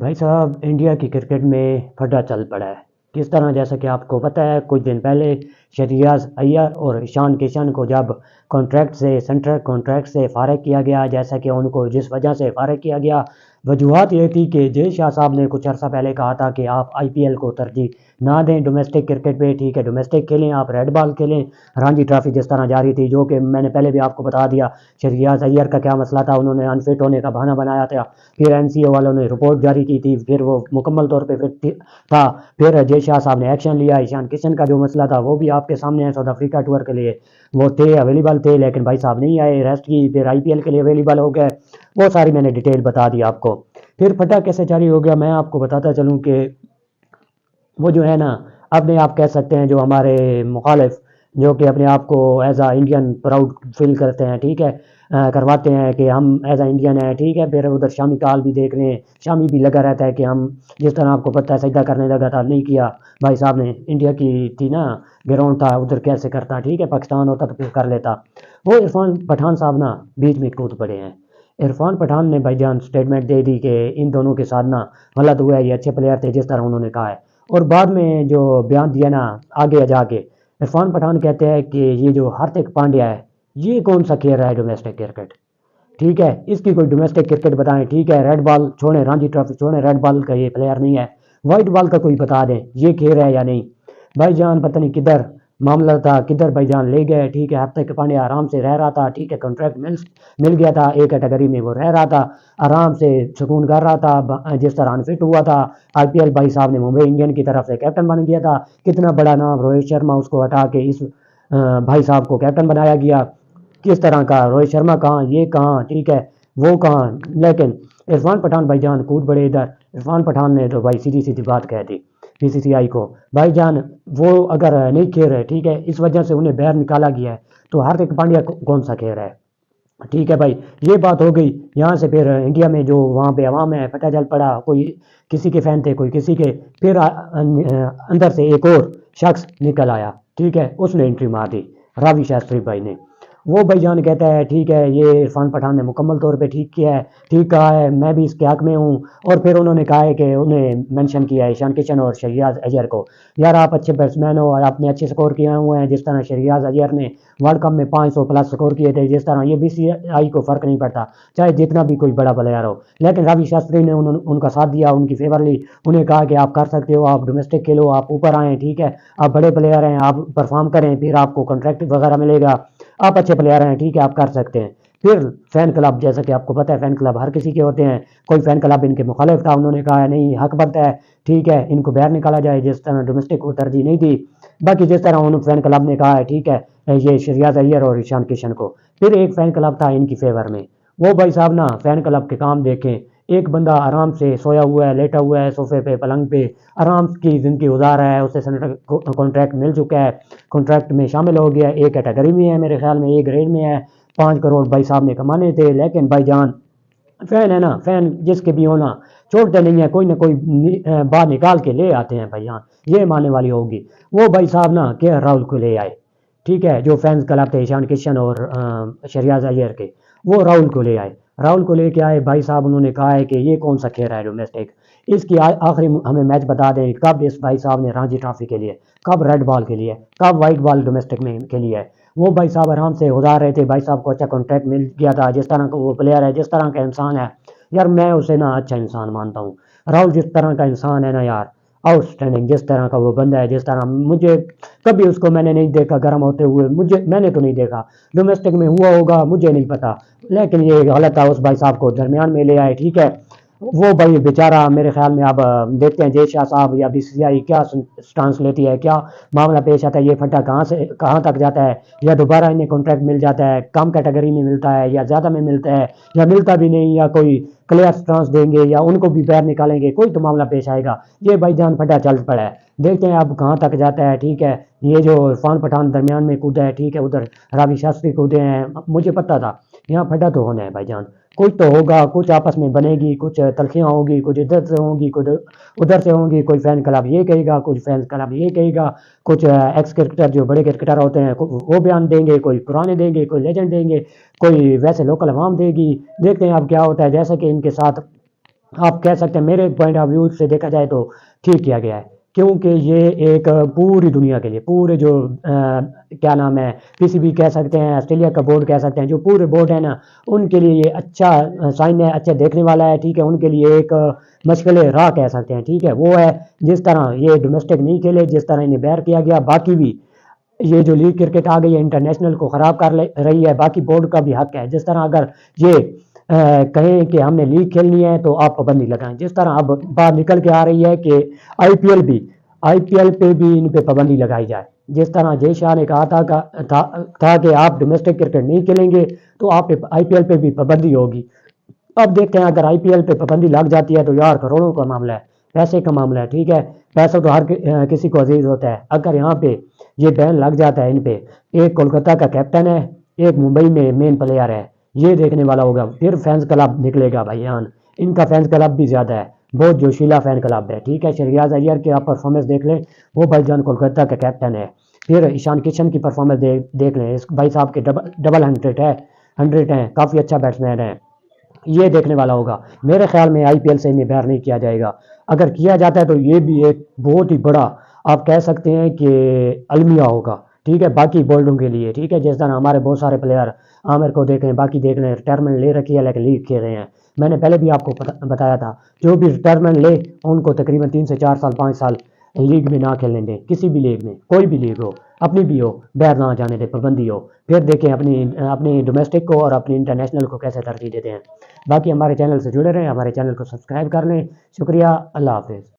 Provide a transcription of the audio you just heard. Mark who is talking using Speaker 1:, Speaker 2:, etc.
Speaker 1: भाई साहब इंडिया की क्रिकेट में फटा चल पड़ा है। किस तरह, जैसा कि आपको पता है, कुछ दिन पहले शहरियाज अय्यर और ईशान किशन को जब कॉन्ट्रैक्ट से सेंट्रल कॉन्ट्रैक्ट से फारिग किया गया, जैसा कि उनको जिस वजह से फारिग किया गया, वजूहत ये थी कि जय शाह साहब ने कुछ अर्सा पहले कहा था कि आप आईपीएल को तरजीह ना दें डोमेस्टिक क्रिकेट पे। ठीक है, डोमेस्टिक खेलें, आप रेड बॉल खेलें। रणजी ट्रॉफी जिस तरह जारी थी, जो कि मैंने पहले भी आपको बता दिया, शहरियाज अय्यर का क्या मसला था, उन्होंने अनफिट होने का बहाना बनाया था। फिर एनसीओ वालों ने रिपोर्ट जारी की थी, फिर वो मुकम्मल तौर पे फिट था। फिर जय शाह साहब ने एक्शन लिया। ईशान किशन का जो मसला था वो भी आपके सामने है, साउथ अफ्रीका टूर के लिए वो थे, अवेलेबल थे, लेकिन भाई साहब नहीं आए, रेस्ट की। फिर आईपीएल के लिए अवेलेबल हो गए। वो सारी मैंने डिटेल बता दी आपको। फिर फटा कैसे जारी हो गया, मैं आपको बताता चलूँ कि वो जो है ना, अपने आप कह सकते हैं जो हमारे मुखालिफ, जो कि अपने आप को एज आ इंडियन प्राउड फील करते हैं, ठीक है, करवाते हैं कि हम एज आ इंडियन हैं, ठीक है। फिर उधर शामी काल भी देख रहे हैं, शामी भी लगा रहता है कि हम, जिस तरह आपको पता है, सजदा करने लगा था, नहीं किया भाई साहब ने। इंडिया की थी ना, ग्राउंड था उधर, कैसे करता, ठीक है, पाकिस्तान होता तो फिर कर लेता। वो इरफान पठान साहब ना बीच में कूद पड़े हैं। इरफान पठान ने भाईजान स्टेटमेंट दे दी कि इन दोनों के साथ ना गलत हुआ है, ये अच्छे प्लेयर थे, जिस तरह उन्होंने कहा है। और बाद में जो बयान दिया ना, आगे जाके इरफान पठान कहते हैं कि ये जो हार्दिक पांड्या है, ये कौन सा खेल रहा है डोमेस्टिक क्रिकेट, ठीक है, इसकी कोई डोमेस्टिक क्रिकेट बताएं, ठीक है। रेड बॉल छोड़ें, रणजी ट्रॉफी छोड़ें, रेड बॉल का ये प्लेयर नहीं है। वाइट बॉल का कोई बता दें ये खेल रहा है या नहीं। भाईजान पता नहीं किधर मामला था, किधर भाईजान ले गए, ठीक है। हार्दिक पांड्या आराम से रह रहा था, ठीक है, कॉन्ट्रैक्ट मिल गया था, एक कैटेगरी में वो रह रहा था, आराम से सुकून कर रहा था, जिस तरह अनफिट हुआ था। आईपीएल भाई साहब ने मुंबई इंडियन की तरफ से कैप्टन बन गया था। कितना बड़ा नाम, रोहित शर्मा, उसको हटा के इस भाई साहब को कैप्टन बनाया गया। किस तरह का, रोहित शर्मा कहाँ, ये कहाँ, ठीक है, वो कहाँ। लेकिन इरफान पठान भाईजान कूद पड़े इधर। इरफान पठान ने तो भाई सीधी सीधी बात कह दी बीसीसीआई को, भाईजान वो अगर नहीं खेल रहे, ठीक है, इस वजह से उन्हें बाहर निकाला गया है, तो हार्दिक पांड्या कौन सा खेल रहा है, ठीक है भाई। ये बात हो गई। यहाँ से फिर इंडिया में जो वहाँ पे अवाम है, फटा जल पड़ा, कोई किसी के फैन थे, कोई किसी के। फिर अंदर से एक और शख्स निकल आया, ठीक है, उसने एंट्री मार दी, रावी शास्त्री भाई ने। वो भाईजान कहता है ठीक है, ये इरफान पठान ने मुकम्मल तौर पे ठीक किया है, ठीक कहा है, मैं भी इसके हक में हूँ। और फिर उन्होंने कहा है कि उन्हें मेंशन किया है ईशान किशन और शहरियाज अय्यर को, यार आप अच्छे बैट्समैन हो और आपने अच्छे स्कोर किए हुए हैं, जिस तरह शहरियाज अय्यर ने वर्ल्ड कप में 500 प्लस स्कोर किए थे, जिस तरह ये बीसीसीआई को फर्क नहीं पड़ता, चाहे जितना भी कोई बड़ा प्लेयर हो। लेकिन रवि शास्त्री ने उनका साथ दिया, उनकी फेवर ली, उन्हें कहा कि आप कर सकते हो, आप डोमेस्टिक खेलो, आप ऊपर आएँ, ठीक है, आप बड़े प्लेयर हैं, आप परफॉर्म करें, फिर आपको कॉन्ट्रैक्ट वगैरह मिलेगा, आप अच्छे प्लेयर हैं, ठीक है, आप कर सकते हैं। फिर फैन क्लब, जैसा कि आपको पता है, फैन क्लब हर किसी के होते हैं, कोई फैन क्लब इनके मुखालिफ था, उन्होंने कहा नहीं, हक बनता है, ठीक है, इनको बाहर निकाला जाए, जिस तरह डोमेस्टिक को तरजीह नहीं दी। बाकी जिस तरह उन फैन क्लब ने कहा है, ठीक है, ये शहरियाज अय्यर और ईशान किशन को। फिर एक फैन क्लब था इनकी फेवर में। वो भाई साहब ना फैन क्लब के काम देखें, एक बंदा आराम से सोया हुआ है, लेटा हुआ है सोफे पे, पलंग पे, आराम की ज़िंदगी गुजार रहा है, उसे सेनेटर कॉन्ट्रैक्ट मिल चुका है, कॉन्ट्रैक्ट में शामिल हो गया, एक कैटेगरी में है, मेरे ख्याल में ए ग्रेड में है। 5 करोड़ भाई साहब ने कमाने थे। लेकिन भाईजान फैन है ना, फैन जिसके भी होना छोड़ते नहीं है, कोई ना कोई बात निकाल के ले आते हैं भाईजान, ये मानने वाली होगी। वो भाई साहब ना के राहुल को ले आए, ठीक है, जो फैंस क्लब थे ईशान किशन और शहरियाज अय्यर के, वो राहुल को ले आए। राहुल को लेके आए भाई साहब, उन्होंने कहा है कि ये कौन सा खेल रहा है डोमेस्टिक, इसकी आखिरी हमें मैच बता दें, कब इस भाई साहब ने रणजी ट्रॉफी के लिए, कब रेड बॉल के लिए, कब वाइट बॉल डोमेस्टिक में के लिए। वो भाई साहब आराम से उधार रहे थे, भाई साहब को अच्छा कॉन्ट्रैक्ट मिल गया था, जिस तरह का वो प्लेयर है, जिस तरह का इंसान है, यार मैं उसे ना अच्छा इंसान मानता हूँ। राहुल जिस तरह का इंसान है ना यार, आउटस्टैंडिंग, जिस तरह का वो बंदा है, जिस तरह मुझे कभी उसको मैंने नहीं देखा गर्म होते हुए, मैंने तो नहीं देखा, डोमेस्टिक में हुआ होगा मुझे नहीं पता, लेकिन ये गलत था, उस भाई साहब को दरमियान में ले आए, ठीक है। वो भाई बेचारा, मेरे ख्याल में अब देखते हैं जय शाह साहब या बीसीसीआई क्या स्टांस लेती है, क्या मामला पेश आता है, ये फटा कहाँ से कहाँ तक जाता है, या दोबारा इन्हें कॉन्ट्रैक्ट मिल जाता है, कम कैटेगरी में मिलता है या ज़्यादा में मिलता है, या मिलता भी नहीं, या कोई क्लियर स्टांस देंगे, या उनको भी बाहर निकालेंगे, कोई तो मामला पेश आएगा। ये भाईजान फटा चल पड़ा है, देखते हैं अब कहाँ तक जाता है, ठीक है। ये जो इरफान पठान दरमियान में कूदा है, ठीक है, उधर रावी शास्त्री कूदे हैं, मुझे पता था यहाँ फटा तो होना है भाईजान, कुछ तो होगा, कुछ आपस में बनेगी, कुछ तलखियाँ होगी, कुछ इधर से होंगी, कुछ उधर से होंगी, कोई फैन क्लब ये कहेगा, कुछ फैन क्लब ये कहेगा, कुछ एक्स क्रिकेटर जो बड़े क्रिकेटर होते हैं वो बयान देंगे, कोई पुराने देंगे, कोई लेजेंड देंगे, कोई वैसे लोकल अवाम देगी। देखते हैं अब क्या होता है, जैसे कि इनके साथ आप कह सकते हैं मेरे पॉइंट ऑफ व्यू से देखा जाए तो ठीक किया गया है, क्योंकि ये एक पूरी दुनिया के लिए पूरे जो क्या नाम है पीसीबी कह सकते हैं, ऑस्ट्रेलिया का बोर्ड कह सकते हैं, जो पूरे बोर्ड है ना उनके लिए ये अच्छा साइन है, अच्छा देखने वाला है। ठीक है, उनके लिए एक मशगल राह कह सकते हैं। ठीक है, वो है जिस तरह ये डोमेस्टिक नहीं खेले, जिस तरह इन्हें बैर किया गया, बाकी भी ये जो लीग क्रिकेट आ गई है इंटरनेशनल को ख़राब कर रही है, बाकी बोर्ड का भी हक है। जिस तरह अगर ये कहें कि हमने लीग खेलनी है तो आप पाबंदी लगाएं, जिस तरह अब बात निकल के आ रही है कि आईपीएल भी आईपीएल पे भी इन पे पाबंदी लगाई जाए। जिस तरह जय शाह ने कहा था कि आप डोमेस्टिक क्रिकेट नहीं खेलेंगे तो आप आईपीएल पे भी पाबंदी होगी। अब देखते हैं अगर आईपीएल पे पाबंदी लग जाती है तो यार करोड़ों का मामला है, पैसे का मामला है। ठीक है, पैसा तो हर किसी को अजीज होता है। अगर यहाँ पे ये बैन लग जाता है इन पे, एक कोलकाता का कैप्टन है, एक मुंबई में मेन प्लेयर है, ये देखने वाला होगा। फिर फैंस क्लब निकलेगा भाईजान, इनका फैंस क्लब भी ज़्यादा है, बहुत जोशीला फैन क्लब है। ठीक है, शहरियाज अय्यर की आप परफॉर्मेंस देख लें, वो भाईजान कोलकाता का कैप्टन है। फिर ईशान किशन की परफॉर्मेंस देख लें, इस भाई साहब के डबल डबल हंड्रेड है, काफ़ी अच्छा बैट्समैन है। ये देखने वाला होगा। मेरे ख्याल में आईपीएल से इन्हें बाहर नहीं किया जाएगा। अगर किया जाता है तो ये भी एक बहुत ही बड़ा आप कह सकते हैं कि अलमिया होगा। ठीक है, बाकी बोल्डों के लिए। ठीक है, जिस तरह हमारे बहुत सारे प्लेयर आमिर को देख लें, बाकी देख लें, रिटायरमेंट ले रखी है लेकिन लीग खेल रहे हैं। मैंने पहले भी आपको बताया था, जो भी रिटायरमेंट ले उनको तकरीबन 3 से 4 साल 5 साल लीग में ना खेलने दें, किसी भी लीग में, कोई भी लीग हो, अपनी भी हो, बाहर ना जाने दें, पाबंदी हो। फिर देखें अपनी अपनी डोमेस्टिक को और अपनी इंटरनेशनल को कैसे तरजीह देते हैं। बाकी हमारे चैनल से जुड़े रहें, हमारे चैनल को सब्सक्राइब कर लें। शुक्रिया, अल्लाह हाफिज़।